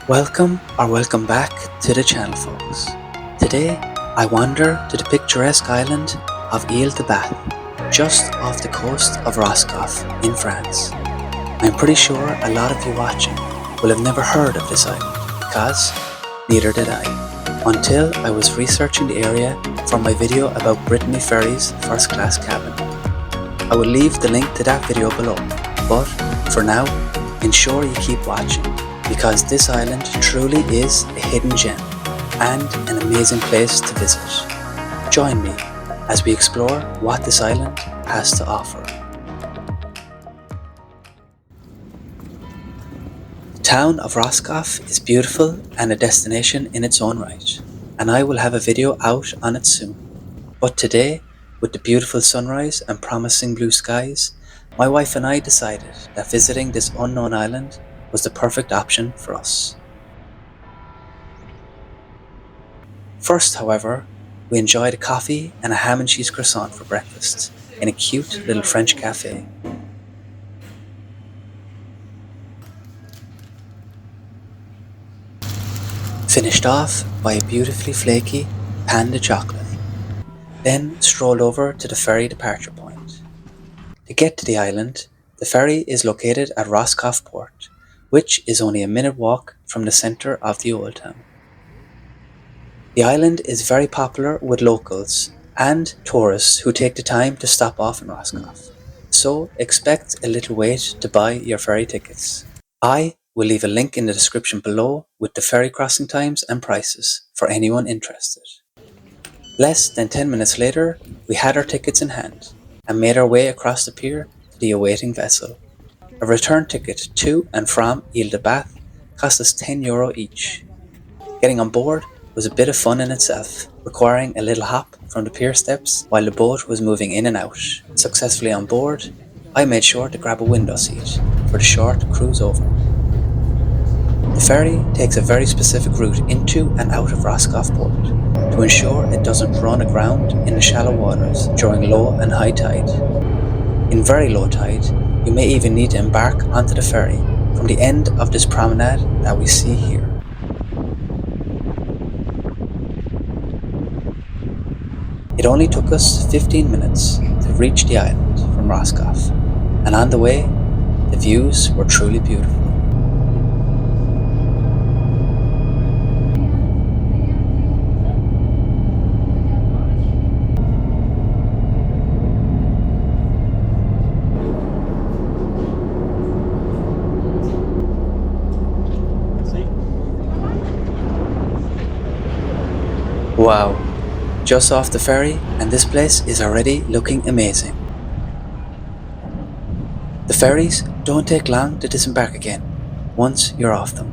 Welcome back to the channel, folks. Today I wander to the picturesque island of Ile de Batz, just off the coast of Roscoff in France. I'm pretty sure a lot of you watching will have never heard of this island, because neither did I, until I was researching the area for my video about Brittany Ferry's first class cabin. I will leave the link to that video below, but for now, ensure you keep watching, because this island truly is a hidden gem and an amazing place to visit. Join me as we explore what this island has to offer. The town of Roscoff is beautiful and a destination in its own right, and I will have a video out on it soon. But today, with the beautiful sunrise and promising blue skies, my wife and I decided that visiting this unknown island was the perfect option for us. First, however, we enjoyed a coffee and a ham and cheese croissant for breakfast in a cute little French cafe. Finished off by a beautifully flaky panda chocolate, then strolled over to the ferry departure point. To get to the island, the ferry is located at Roscoff port, which is only a minute walk from the centre of the old town. The island is very popular with locals and tourists who take the time to stop off in Roscoff, so expect a little wait to buy your ferry tickets. I will leave a link in the description below with the ferry crossing times and prices for anyone interested. Less than 10 minutes later, we had our tickets in hand and made our way across the pier to the awaiting vessel. A return ticket to and from Ile de Batz cost us €10 each. Getting on board was a bit of fun in itself, requiring a little hop from the pier steps while the boat was moving in and out. Successfully on board, I made sure to grab a window seat for the short cruise over. The ferry takes a very specific route into and out of Roscoff port to ensure it doesn't run aground in the shallow waters during low and high tide. In very low tide, you may even need to embark onto the ferry from the end of this promenade that we see here. It only took us 15 minutes to reach the island from Roscoff, and on the way, the views were truly beautiful. Wow, just off the ferry and this place is already looking amazing. The ferries don't take long to disembark again once you're off them.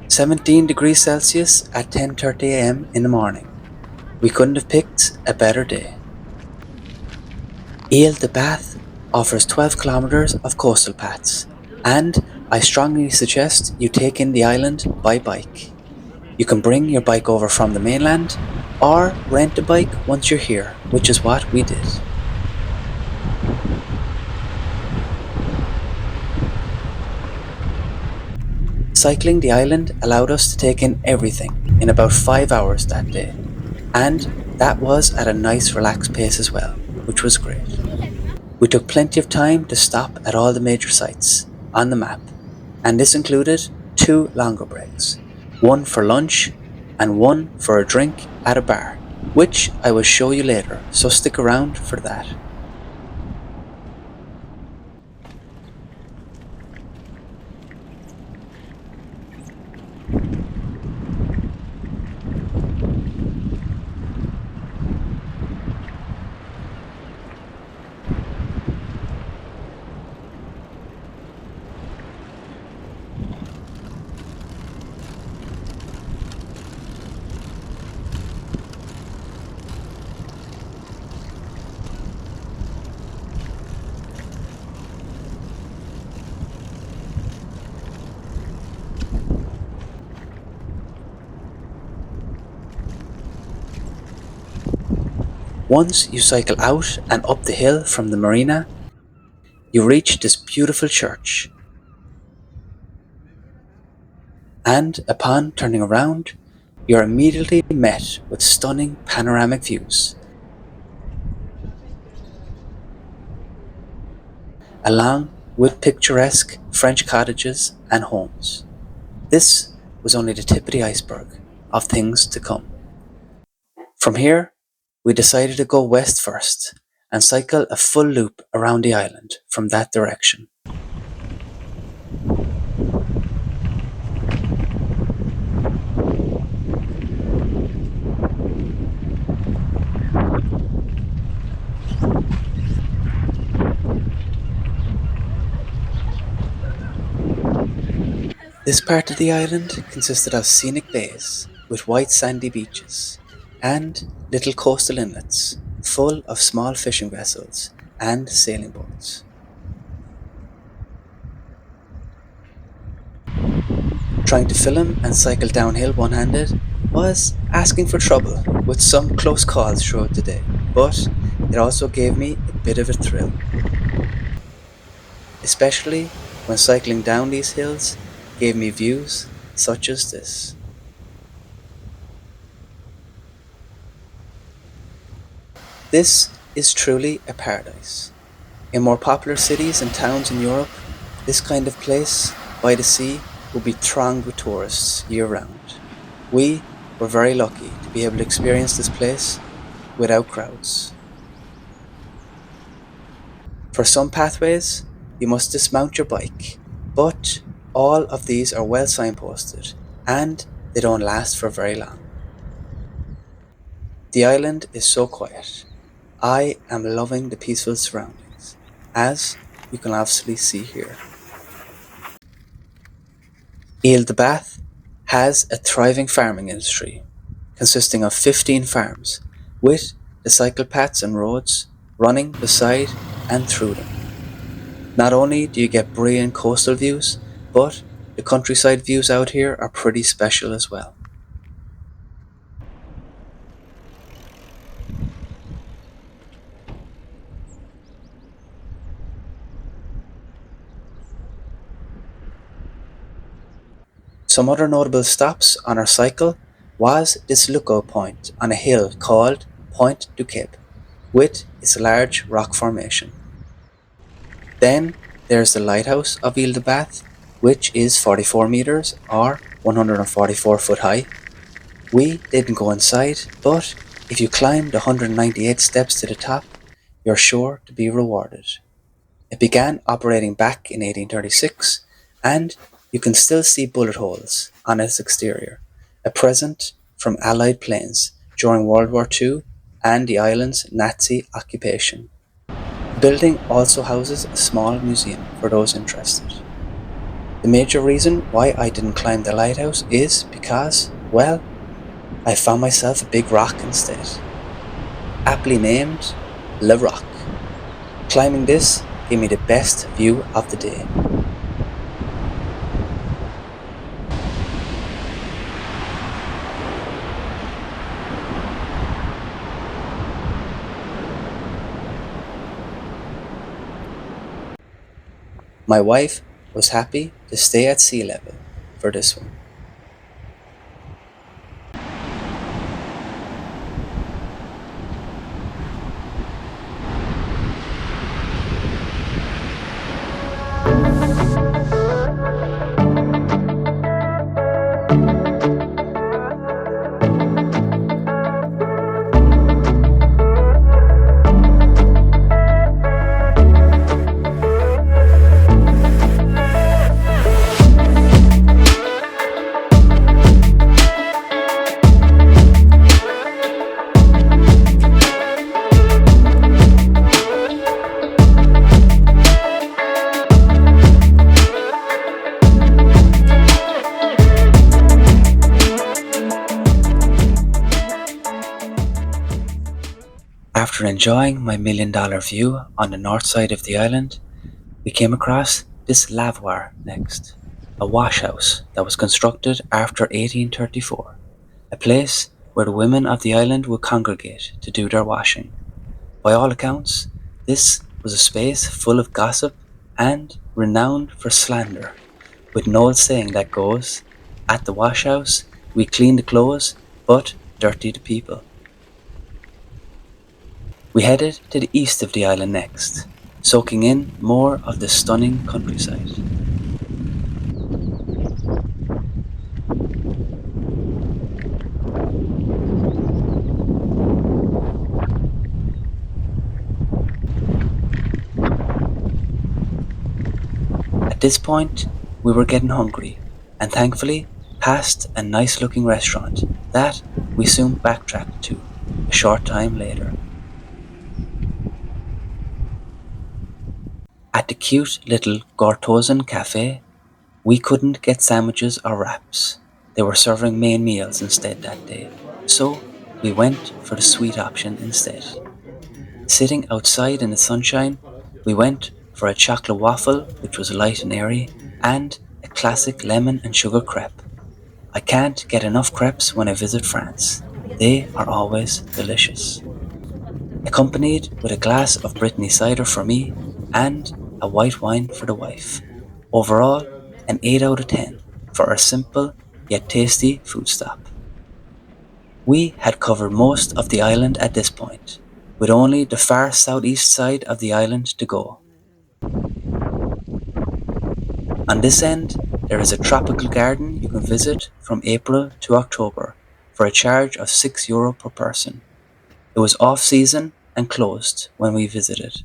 –17 degrees Celsius at 10:30 AM in the morning. We couldn't have picked a better day. Ile de Batz offers 12 kilometers of coastal paths, and I strongly suggest you take in the island by bike. You can bring your bike over from the mainland or rent a bike once you're here, which is what we did. Cycling the island allowed us to take in everything in about 5 hours that day, and that was at a nice relaxed pace as well, which was great. We took plenty of time to stop at all the major sites on the map, and this included 2 longer breaks, one for lunch and one for a drink at a bar, which I will show you later, so stick around for that. Once you cycle out and up the hill from the marina, You reach this beautiful church, and upon turning around, you're immediately met with stunning panoramic views, along with picturesque French cottages and homes. This was only the tip of the iceberg of things to come. From here, we decided to go west first and cycle a full loop around the island from that direction. This part of the island consisted of scenic bays with white sandy beaches and little coastal inlets full of small fishing vessels and sailing boats. Trying to film and cycle downhill one-handed was asking for trouble with some close calls throughout the day, but it also gave me a bit of a thrill, especially when cycling down these hills gave me views such as this. This is truly a paradise. In more popular cities and towns in Europe, this kind of place by the sea would be thronged with tourists year round. We were very lucky to be able to experience this place without crowds. For some pathways, you must dismount your bike, but all of these are well signposted and they don't last for very long. The island is so quiet. I am loving the peaceful surroundings, as you can obviously see here. Ile de Batz has a thriving farming industry, consisting of 15 farms, with the cycle paths and roads running beside and through them. Not only do you get brilliant coastal views, but the countryside views out here are pretty special as well. Some other notable stops on our cycle was this lookout point on a hill called Point du Cap, with its large rock formation. Then there's the lighthouse of Ile de Batz, which is 44 meters or 144 foot high. We didn't go inside, but if you climb the 198 steps to the top, you're sure to be rewarded. It began operating back in 1836, and you can still see bullet holes on its exterior, a present from Allied planes during World War II and the island's Nazi occupation. The building also houses a small museum for those interested. The major reason why I didn't climb the lighthouse is because, well, I found myself a big rock instead, aptly named Le Rock. Climbing this gave me the best view of the day. My wife was happy to stay at sea level for this one. After enjoying my $1,000,000 view on the north side of the island, we came across this lavoir next, a washhouse that was constructed after 1834, a place where the women of the island would congregate to do their washing. By all accounts, this was a space full of gossip and renowned for slander, with an old saying that goes, "At the wash house, we clean the clothes, but dirty the people." We headed to the east of the island next, soaking in more of the stunning countryside. At this point, we were getting hungry, and thankfully passed a nice looking restaurant that we soon backtracked to a short time later. At the cute little Gortosan cafe, we couldn't get sandwiches or wraps. They were serving main meals instead that day, so we went for the sweet option instead. Sitting outside in the sunshine, we went for a chocolate waffle, which was light and airy, and a classic lemon and sugar crepe. I can't get enough crepes when I visit France. They are always delicious. Accompanied with a glass of Brittany cider for me and a white wine for the wife. Overall, an 8 out of 10 for a simple yet tasty food stop. We had covered most of the island at this point, with only the far southeast side of the island to go. On this end, there is a tropical garden you can visit from April to October for a charge of €6 per person. It was off season and closed when we visited.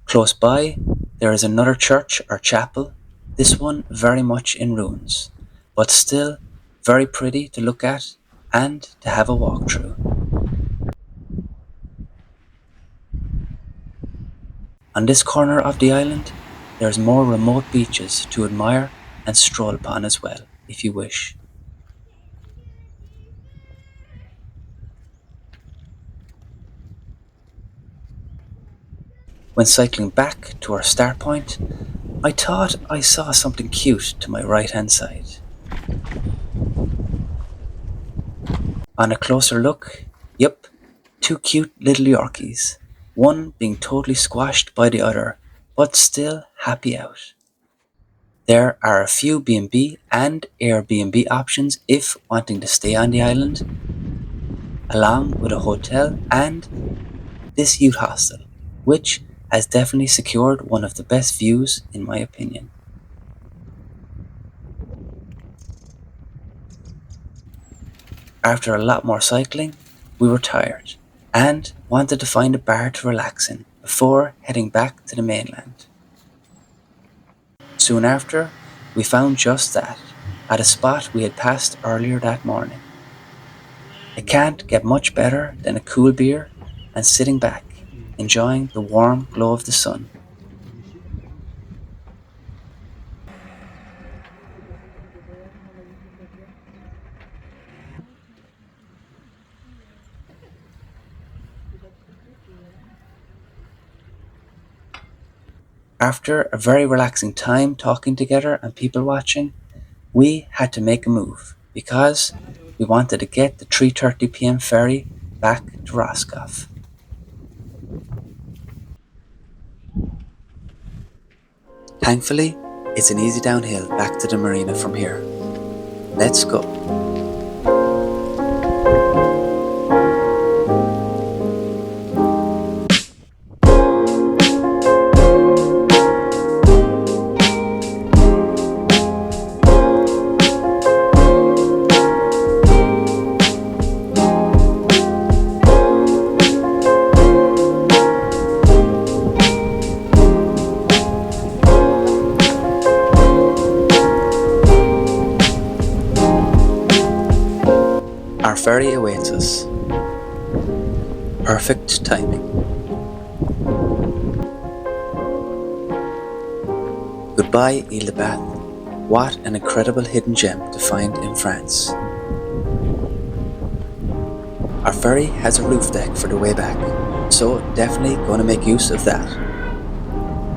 Close by, there is another church or chapel, this one very much in ruins, but still very pretty to look at and to have a walk through. On this corner of the island, there's more remote beaches to admire and stroll upon as well, if you wish. When cycling back to our start point, I thought I saw something cute to my right hand side. On a closer look, yep, two cute little Yorkies, one being totally squashed by the other, but still happy out. There are a few B&B and Airbnb options if wanting to stay on the island, along with a hotel and this youth hostel, which has definitely secured one of the best views in my opinion. After a lot more cycling, we were tired and wanted to find a bar to relax in before heading back to the mainland. Soon after, we found just that, at a spot we had passed earlier that morning. It can't get much better than a cool beer and sitting back, enjoying the warm glow of the sun. After a very relaxing time talking together and people watching, we had to make a move because we wanted to get the 3:30 p.m. ferry back to Roscoff. Thankfully, it's an easy downhill back to the marina from here. Let's go. Our ferry awaits us. Perfect timing. Goodbye, Ile de Batz. What an incredible hidden gem to find in France. Our ferry has a roof deck for the way back, so definitely going to make use of that.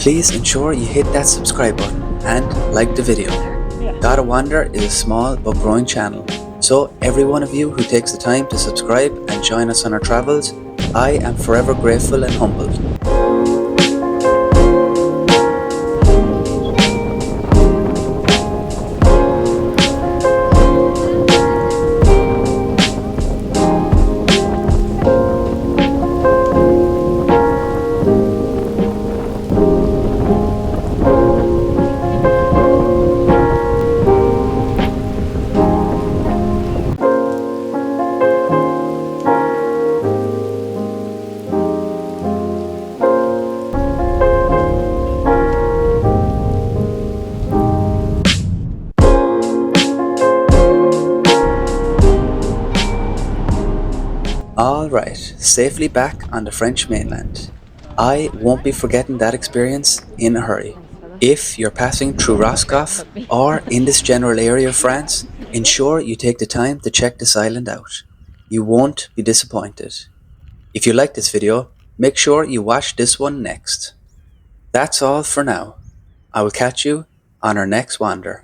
Please ensure you hit that subscribe button and like the video. Gotta Wander is a small but growing channel, so every one of you who takes the time to subscribe and join us on our travels, I am forever grateful and humbled. Alright, safely back on the French mainland. I won't be forgetting that experience in a hurry. If you're passing through Roscoff or in this general area of France, ensure you take the time to check this island out. You won't be disappointed. If you like this video, make sure you watch this one next. That's all for now. I will catch you on our next wander.